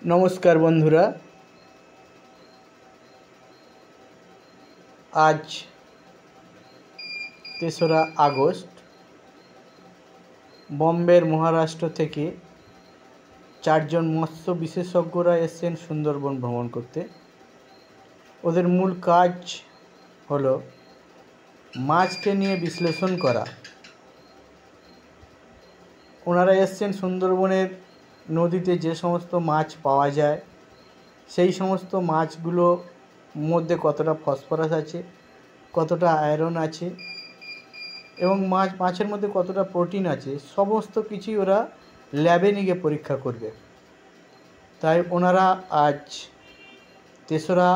नमस्कार बंधुरा आज 3रा आगस्ट बम्बेर महाराष्ट्र थेके 4 जन मत्स्य विशेषज्ञरा एसेছেন सुंदरबन भ्रमण करते। ओদের मूल काज हलो माछके निये विश्लेषण करा। ओनारा एसेছেন सुंदरबनेर नदीते जे समस्त माछ पाওয়া যায় সেই সমস্ত মাছগুলোর মধ্যে কতটা ফসফরাস আছে, কতটা আয়রন আছে এবং মাছের মধ্যে কতটা প্রোটিন আছে সমস্ত কিছুই ওরা ল্যাবে নিয়ে পরীক্ষা করবে। তাই ওনারা আজ 3রা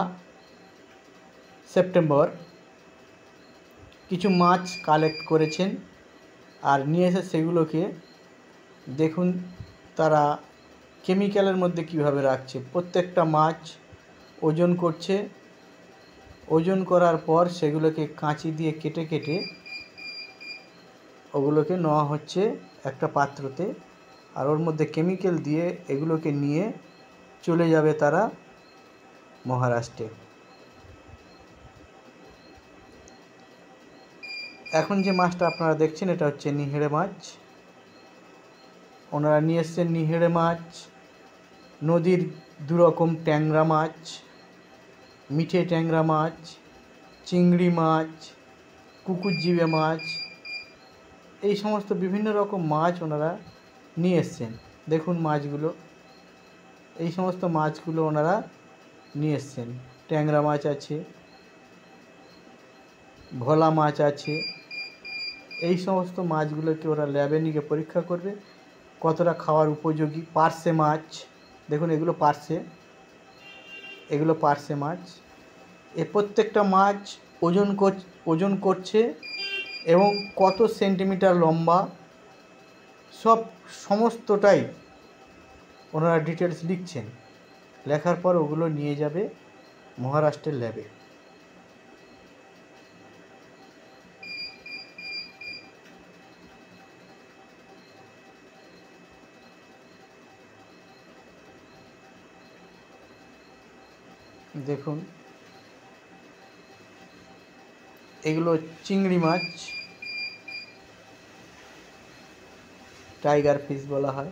সেপ্টেম্বর কিছু মাছ কালেক্ট করেছেন আর নিয়ে এসে সেগুলোকে দেখুন তারা কেমিক্যালের মধ্যে কিভাবে রাখছে। প্রত্যেকটা মাছ ওজন করছে, ওজন করার পর সেগুলোকে কাঁচি দিয়ে কেটে কেটে ওগুলোকে নেওয়া হচ্ছে একটা পাত্রতে আর ওর মধ্যে কেমিক্যাল দিয়ে এগুলোকে নিয়ে চলে যাবে তারা মহারাষ্ট্রে। এখন যে মাছটা আপনারা দেখছেন এটা হচ্ছে নিহেড়ে মাছ। ওনারা নিয়ে এসেছেন নিহেড়ে মাছ, নদীর দুরকম ট্যাংরা মাছ, মিঠে ট্যাংরা মাছ, চিংড়ি মাছ, কুকুরজিবে মাছ, এই সমস্ত বিভিন্ন রকম মাছ ওনারা নিয়ে এসেছেন। দেখুন মাছগুলো, এই সমস্ত মাছগুলো ওনারা নিয়ে এসেছেন। ট্যাংরা মাছ আছে, ভোলা মাছ আছে, এই সমস্ত মাছগুলোকে ওরা ল্যাবে নিয়ে পরীক্ষা করবে কতটা খাওয়ার উপযোগী। পার্শে মাছ দেখুন, এগুলো পার্শে মাছ। এ প্রত্যেকটা মাছ ওজন করছে এবং কত সেন্টিমিটার লম্বা সমস্তটাই ওনারা ডিটেলস লিখছেন। লেখার পর ওগুলো নিয়ে যাবে মহারাষ্ট্রের ল্যাবে। দেখুন এগুলো চিংড়ি মাছ, টাইগার ফিশ বলা হয়।